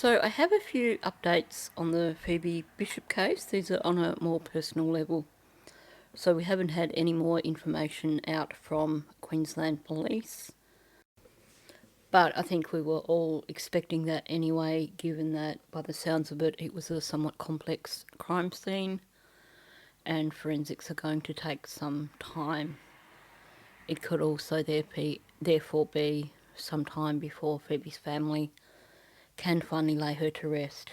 So I have a few updates on the Phoebe Bishop case. These are on a more personal level. So we haven't had any more information out from Queensland Police. But I think we were all expecting that anyway, given that by the sounds of it, it was a somewhat complex crime scene and forensics are going to take some time. It could also therefore be some time before Phoebe's family can finally lay her to rest.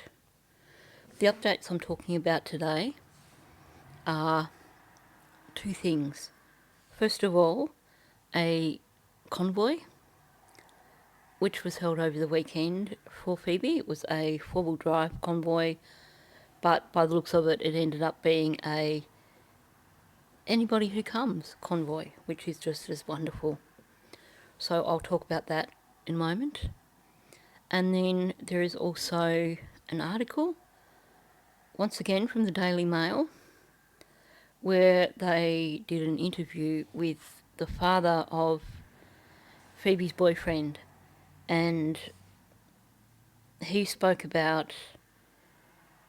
The updates I'm talking about today are two things. First of all, a convoy which was held over the weekend for Phoebe. It was a four-wheel drive convoy, but by the looks of it, it ended up being a anybody who comes convoy, which is just as wonderful. So I'll talk about that in a moment. And then there is also an article, once again from the Daily Mail, where they did an interview with the father of Phoebe's boyfriend, and he spoke about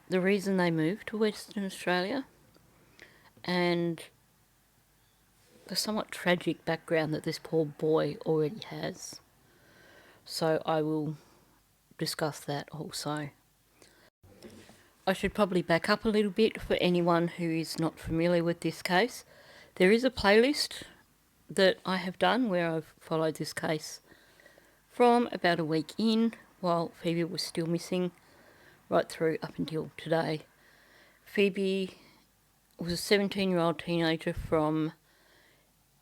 the reason they moved to Western Australia and the somewhat tragic background that this poor boy already has. So I will discuss that also. I should probably back up a little bit for anyone who is not familiar with this case. There is a playlist that I have done where I've followed this case from about a week in, while Phoebe was still missing, right through up until today. Phoebe was a 17-year-old teenager from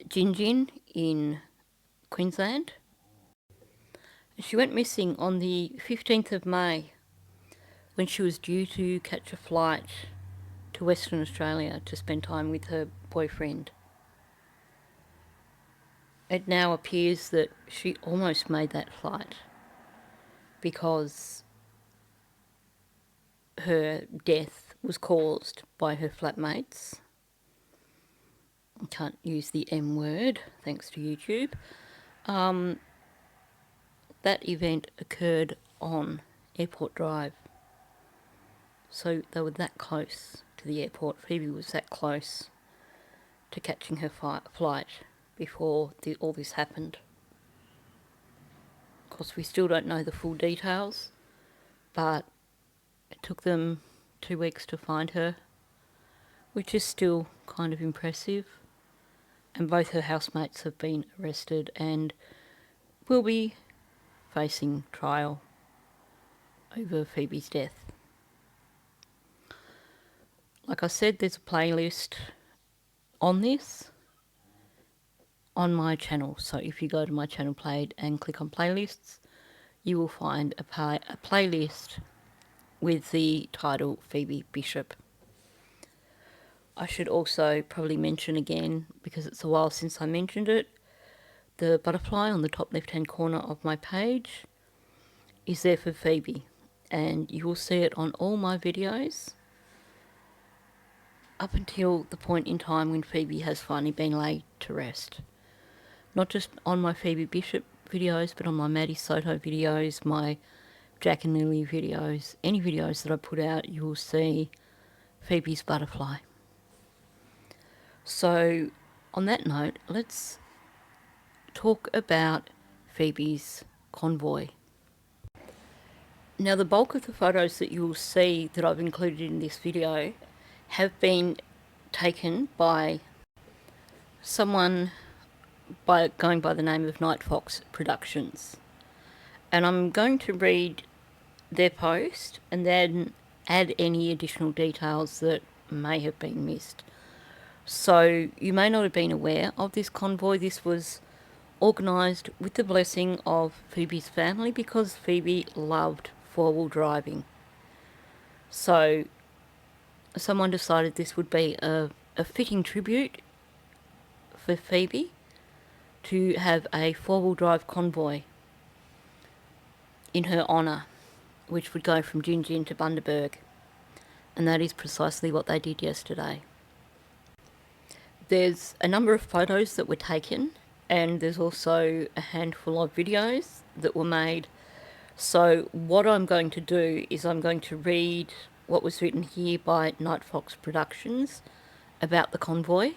Gingin in Queensland. She went missing on the 15th of May when she was due to catch a flight to Western Australia to spend time with her boyfriend. It now appears that she almost made that flight because her death was caused by her flatmates. I can't use the M word, thanks to YouTube. That event occurred on Airport Drive. So they were that close to the airport. Phoebe was that close to catching her flight before all this happened. Of course, we still don't know the full details, but it took them 2 weeks to find her, which is still kind of impressive. And both her housemates have been arrested and will be facing trial over Phoebe's death. Like I said, there's a playlist on this on my channel. So if you go to my channel page and click on playlists, you will find a playlist with the title Phoebe Bishop. I should also probably mention again, because it's a while since I mentioned it, the butterfly on the top left-hand corner of my page is there for Phoebe, and you will see it on all my videos up until the point in time when Phoebe has finally been laid to rest. Not just on my Phoebe Bishop videos, but on my Maddie Soto videos, my Jack and Lily videos, any videos that I put out, you will see Phoebe's butterfly. So, on that note, let's talk about Phoebe's convoy. Now, the bulk of the photos that you will see that I've included in this video have been taken by someone going by the name of Night Fox Productions. And I'm going to read their post and then add any additional details that may have been missed. So you may not have been aware of this convoy. This was organised with the blessing of Phoebe's family because Phoebe loved four-wheel driving. So someone decided this would be a fitting tribute for Phoebe to have a four-wheel drive convoy in her honour, which would go from Gingin to Bundaberg. And that is precisely what they did yesterday. There's a number of photos that were taken, and there's also a handful of videos that were made So what I'm going to do is I'm going to read what was written here by Night Fox Productions about the convoy,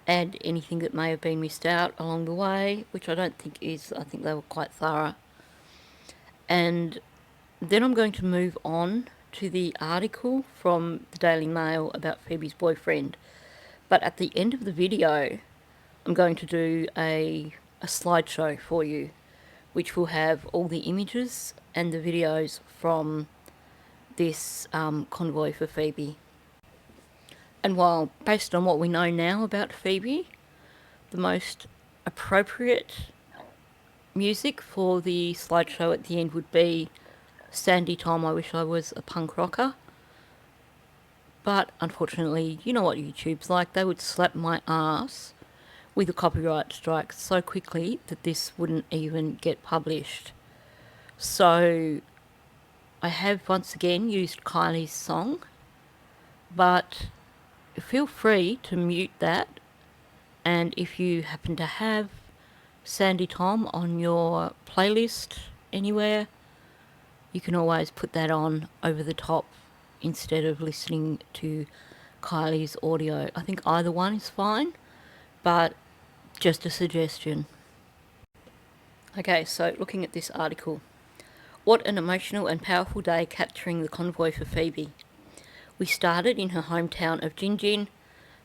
add anything that may have been missed out along the way, which I don't think is. I think they were quite thorough. And then I'm going to move on to the article from the Daily Mail about Phoebe's boyfriend. But at the end of the video, I'm going to do a slideshow for you, which will have all the images and the videos from this convoy for Phoebe. And while, based on what we know now about Phoebe, the most appropriate music for the slideshow at the end would be Sandy Tom, I Wish I Was a Punk Rocker. But unfortunately, you know what YouTube's like, they would slap my ass with a copyright strike so quickly that this wouldn't even get published. So I have once again used Kylie's song, but feel free to mute that, and if you happen to have Sandy Tom on your playlist anywhere, you can always put that on over the top instead of listening to Kylie's audio. I think either one is fine, but just a suggestion. Okay, so looking at this article. What an emotional and powerful day capturing the convoy for Phoebe. We started in her hometown of Gingin,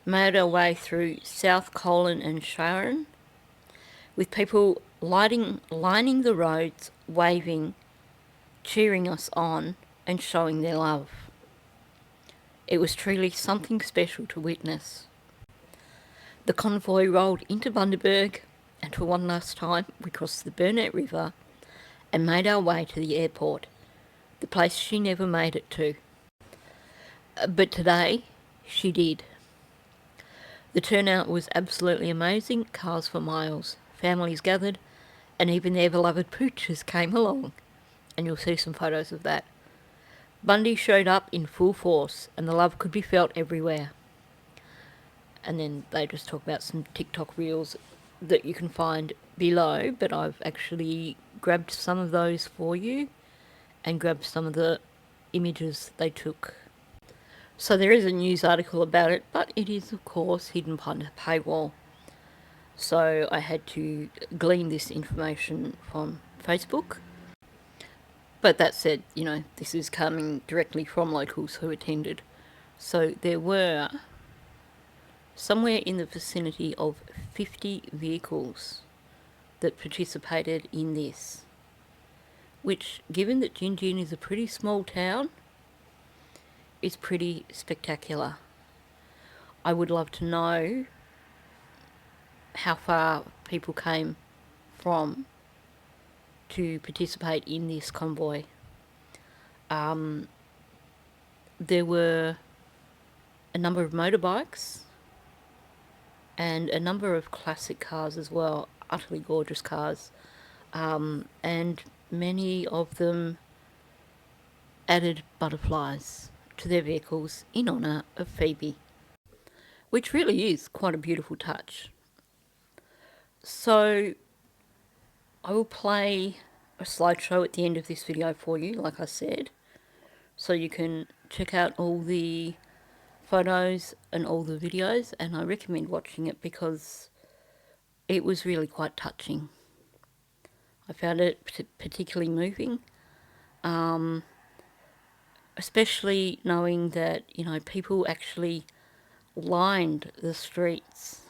made our way through South Colin and Sharon, with people lining the roads, waving, cheering us on, and showing their love. It was truly something special to witness. The convoy rolled into Bundaberg, and for one last time we crossed the Burnett River and made our way to the airport, the place she never made it to. But today, she did. The turnout was absolutely amazing, cars for miles, families gathered, and even their beloved pooches came along. And you'll see some photos of that. Bundy showed up in full force, and the love could be felt everywhere. And then they just talk about some TikTok reels that you can find below, but I've actually grabbed some of those for you and grabbed some of the images they took. So there is a news article about it, but it is of course hidden behind a paywall. So I had to glean this information from Facebook. But that said, you know, this is coming directly from locals who attended. So there were somewhere in the vicinity of 50 vehicles that participated in this, which, given that Gingin is a pretty small town, is pretty spectacular. I would love to know how far people came from to participate in this convoy. There were a number of motorbikes and a number of classic cars as well, utterly gorgeous cars, and many of them added butterflies to their vehicles in honour of Phoebe, which really is quite a beautiful touch. So I will play a slideshow at the end of this video for you, like I said, so you can check out all the photos and all the videos, and I recommend watching it because it was really quite touching. I found it particularly moving, especially knowing that, you know, people actually lined the streets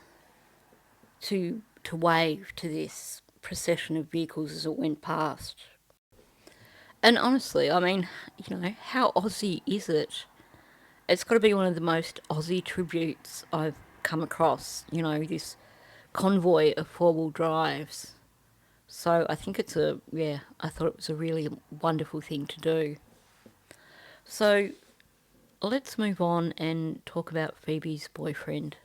to wave to this procession of vehicles as it went past. And honestly, I mean, you know, how Aussie is it? It's got to be one of the most Aussie tributes I've come across, you know, this convoy of four-wheel drives. So I think it's I thought it was a really wonderful thing to do. So let's move on and talk about Phoebe's boyfriend.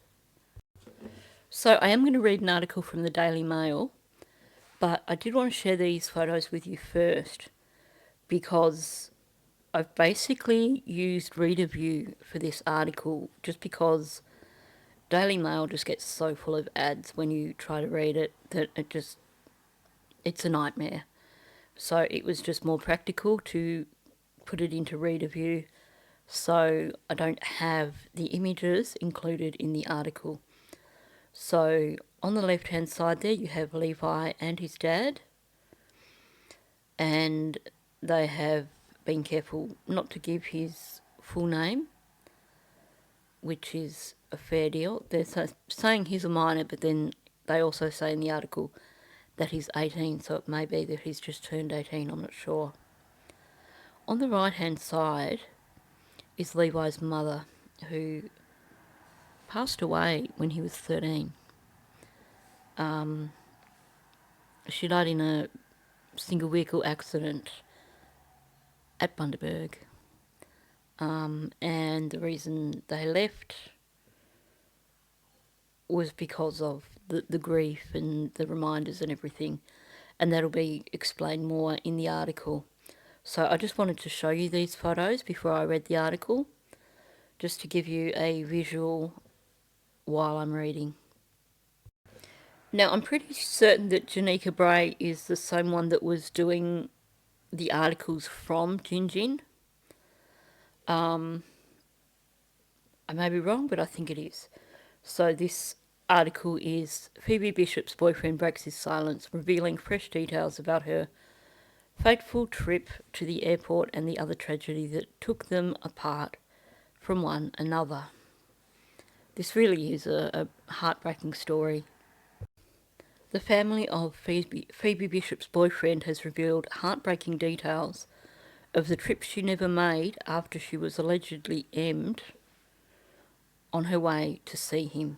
So I am going to read an article from the Daily Mail, but I did want to share these photos with you first because I've basically used Reader View for this article just because Daily Mail just gets so full of ads when you try to read it that it's a nightmare. So it was just more practical to put it into reader view, so I don't have the images included in the article. So on the left hand side there you have Levi and his dad, and they have been careful not to give his full name, which is a fair deal. They're saying he's a minor, but then they also say in the article that he's 18, so it may be that he's just turned 18, I'm not sure. On the right hand side is Levi's mother, who passed away when he was 13. She died in a single vehicle accident at Bundaberg. And the reason they left was because of the grief and the reminders and everything. And that'll be explained more in the article. So I just wanted to show you these photos before I read the article, just to give you a visual while I'm reading. Now, I'm pretty certain that Tanika Bray is the same one that was doing the articles from Gin. I may be wrong, but I think it is. So this article is Phoebe Bishop's boyfriend breaks his silence, revealing fresh details about her fateful trip to the airport and the other tragedy that took them apart from one another. This really is a heartbreaking story. The family of Phoebe Bishop's boyfriend has revealed heartbreaking details of the trip she never made after she was allegedly emmed on her way to see him.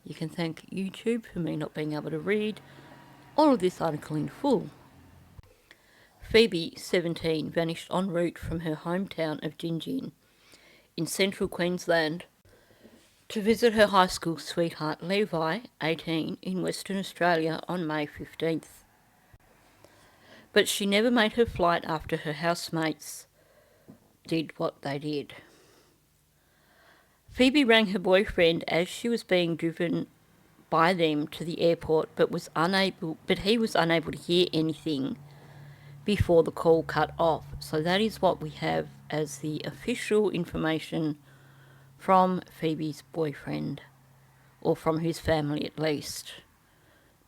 You can thank YouTube for me not being able to read all of this article in full. Phoebe, 17, vanished en route from her hometown of Gin in central Queensland to visit her high school sweetheart Levi, 18, in Western Australia on May 15th. But she never made her flight after her housemates did what they did. Phoebe rang her boyfriend as she was being driven by them to the airport, but he was unable to hear anything before the call cut off. So that is what we have as the official information from Phoebe's boyfriend, or from his family at least,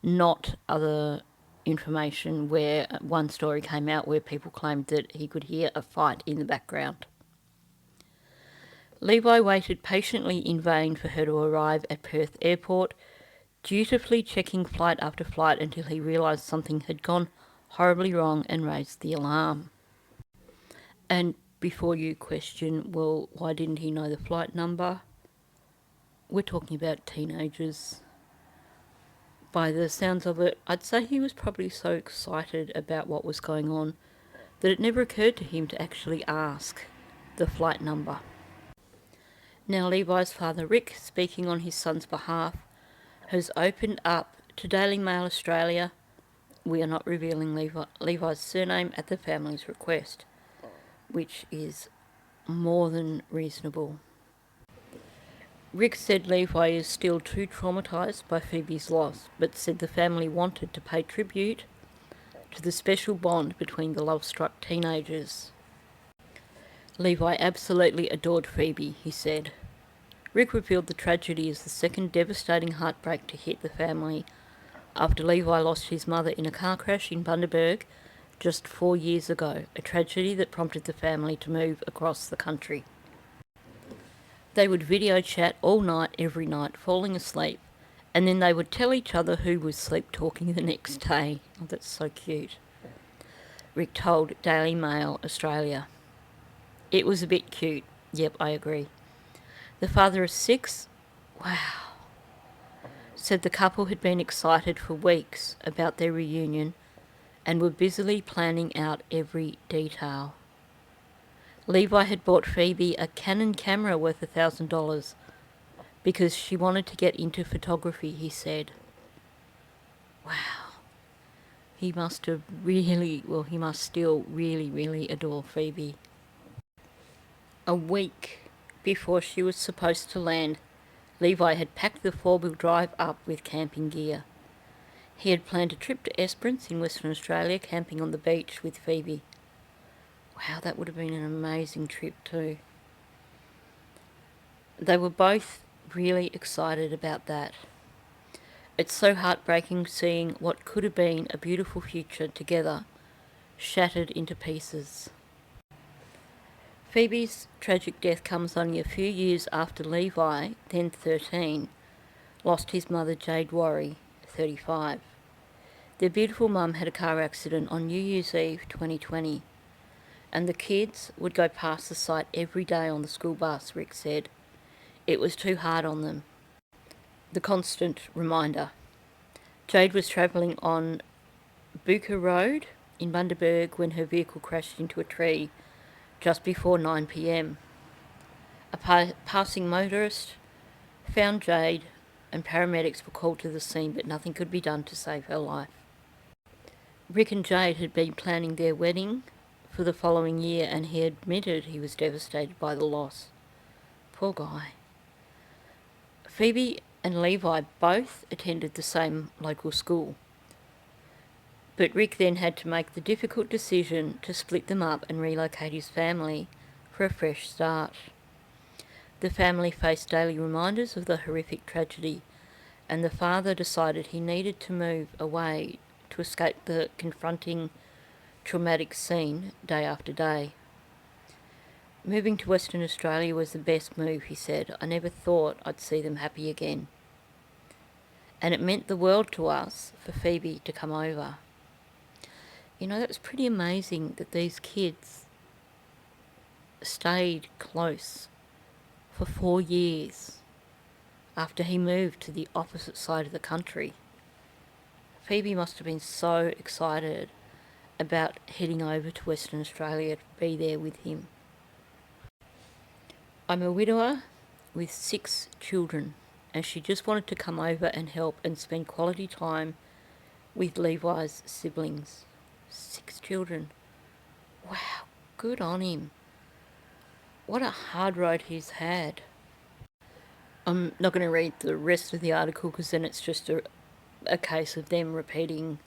not other information where one story came out where people claimed that he could hear a fight in the background. Levi waited patiently in vain for her to arrive at Perth Airport, dutifully checking flight after flight until he realised something had gone horribly wrong and raised the alarm. And before you question, well, why didn't he know the flight number? We're talking about teenagers. By the sounds of it, I'd say he was probably so excited about what was going on that it never occurred to him to actually ask the flight number. Now, Levi's father, Rick, speaking on his son's behalf, has opened up to Daily Mail Australia. We are not revealing Levi's surname at the family's request, which is more than reasonable. Rick said Levi is still too traumatised by Phoebe's loss, but said the family wanted to pay tribute to the special bond between the love-struck teenagers. Levi absolutely adored Phoebe, he said. Rick revealed the tragedy as the second devastating heartbreak to hit the family after Levi lost his mother in a car crash in Bundaberg just 4 years ago, a tragedy that prompted the family to move across the country. They would video chat all night, every night, falling asleep, and then they would tell each other who was sleep talking the next day. Oh, that's so cute. Rick told Daily Mail Australia. It was a bit cute. Yep, I agree. The father of 6, wow, said the couple had been excited for weeks about their reunion and were busily planning out every detail. Levi had bought Phoebe a Canon camera worth $1,000 because she wanted to get into photography, he said. Wow. He must still really adore Phoebe. A week before she was supposed to land, Levi had packed the 4-wheel drive up with camping gear. He had planned a trip to Esperance in Western Australia, camping on the beach with Phoebe. Wow, that would have been an amazing trip too. They were both really excited about that. It's so heartbreaking seeing what could have been a beautiful future together shattered into pieces. Phoebe's tragic death comes only a few years after Levi, then 13, lost his mother Jade Worry, 35. Their beautiful mum had a car accident on New Year's Eve 2020, and the kids would go past the site every day on the school bus, Rick said. It was too hard on them. The constant reminder. Jade was travelling on Buka Road in Bundaberg when her vehicle crashed into a tree just before 9 p.m. A passing motorist found Jade and paramedics were called to the scene, but nothing could be done to save her life. Rick and Jade had been planning their wedding for the following year, and he admitted he was devastated by the loss. Poor guy. Phoebe and Levi both attended the same local school, but Rick then had to make the difficult decision to split them up and relocate his family for a fresh start. The family faced daily reminders of the horrific tragedy, and the father decided he needed to move away to escape the confronting, traumatic scene day after day. Moving to Western Australia was the best move, he said. I never thought I'd see them happy again. And it meant the world to us for Phoebe to come over. You know, that's pretty amazing that these kids stayed close for 4 years after he moved to the opposite side of the country. Phoebe must have been so excited about heading over to Western Australia to be there with him. I'm a widower with 6 children, and she just wanted to come over and help and spend quality time with Levi's siblings. 6 children. Wow, good on him. What a hard road he's had. I'm not going to read the rest of the article because then it's just a case of them repeating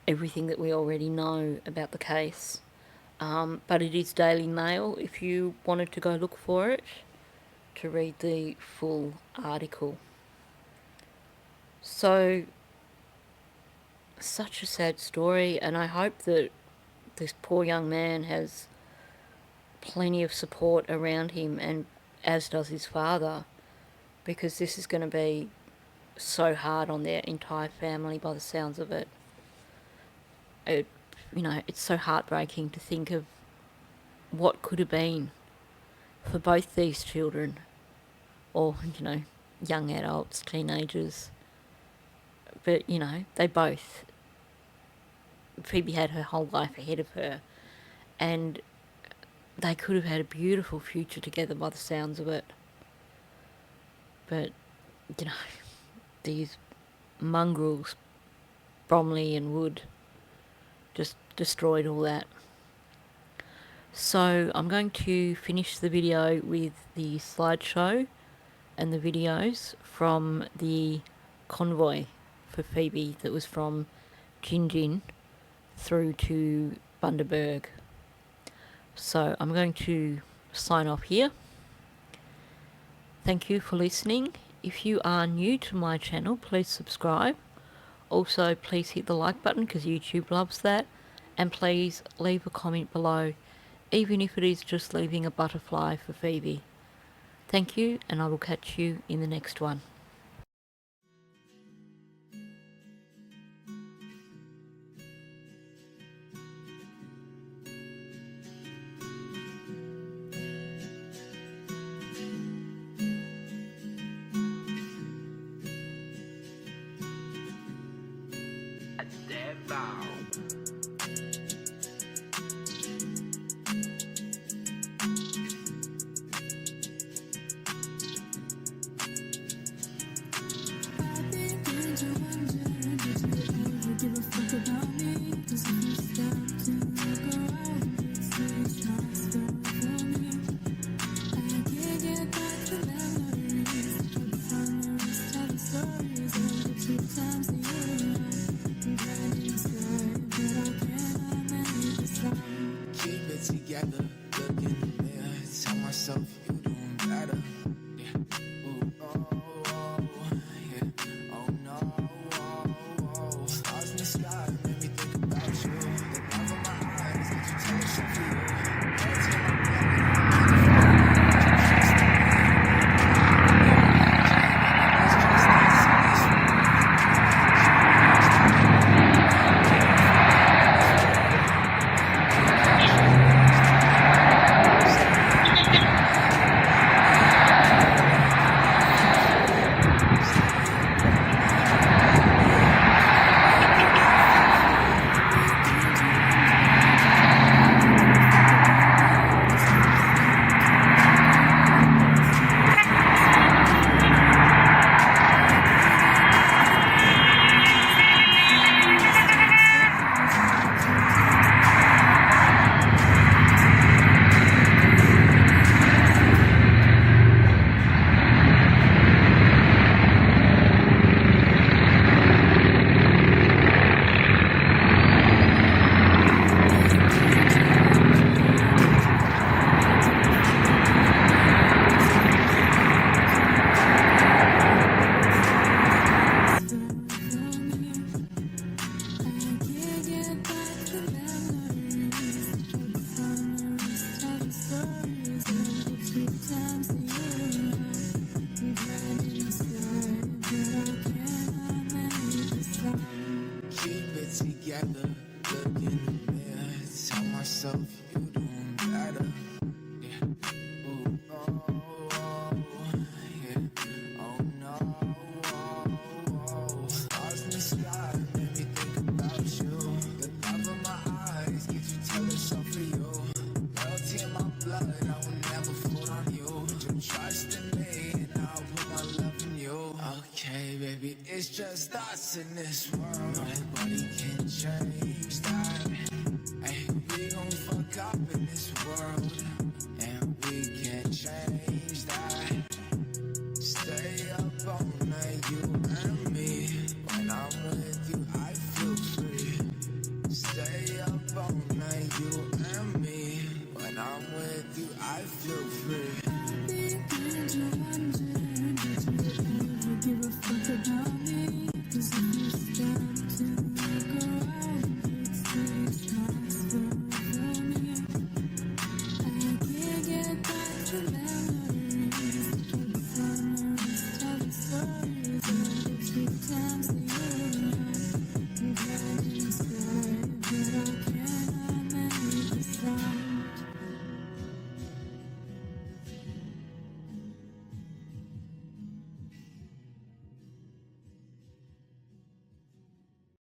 everything that we already know about the case. But it is Daily Mail if you wanted to go look for it to read the full article. So, such a sad story, and I hope that this poor young man has plenty of support around him, and as does his father, because this is going to be so hard on their entire family by the sounds of it. It's so heartbreaking to think of what could have been for both these children, or, young adults, teenagers. But, they both, Phoebe had her whole life ahead of her, and they could have had a beautiful future together by the sounds of it. But, these mongrels, Bromley and Wood, just destroyed all that. So I'm going to finish the video with the slideshow and the videos from the convoy for Phoebe that was from Gin through to Bundaberg. So I'm going to sign off here. Thank you for listening. If you are new to my channel, please subscribe. Also, please hit the like button because YouTube loves that. And please leave a comment below, even if it is just leaving a butterfly for Phoebe. Thank you, and I will catch you in the next one. Times a year. look in the mirror, tell myself you doing better. Yeah. Ooh, oh, oh, yeah. Oh no, oh, oh. Stars in the sky made me think about you. The love of my eyes, did you tell us something for you? Girl, take my together, look in the mirror, tell myself you doing better. Yeah. Ooh, oh, oh, yeah. Oh no, oh, oh. Stars in the sky made me think about you. The love of my eyes, get you tell us something for you. Loyalty in my blood, I will never fool on you. Put your trust in me, and I'll put my love in you. Okay, baby, it's just us in this world. Nobody can change that. Hey, we gon' fuck up in this world, and we can't change that. Stay up all night, you and me. When I'm with you, I feel free. Stay up all night, you and me. When I'm with you, I feel free.